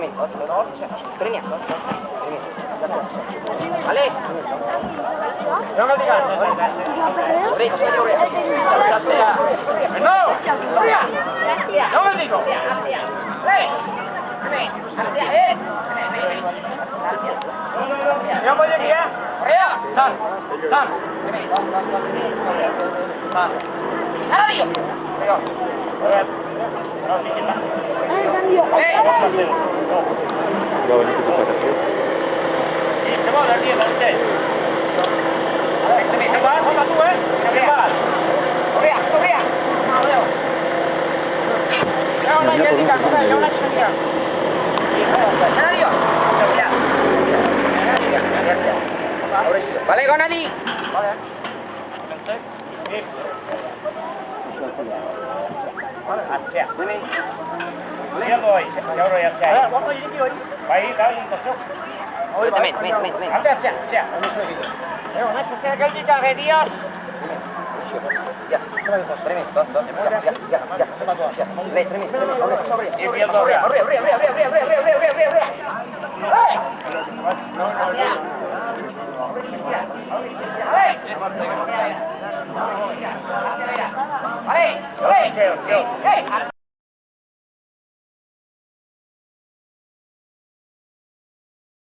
tremendo. Tremendo. Vale. No me digas. No, no me digo. Yang banyak ya? Ayo, san. Ayo. Ayo. Vale, con Adi. Dia rồi, cháu rồi em chạy. Bay đó đi một chút. Vale,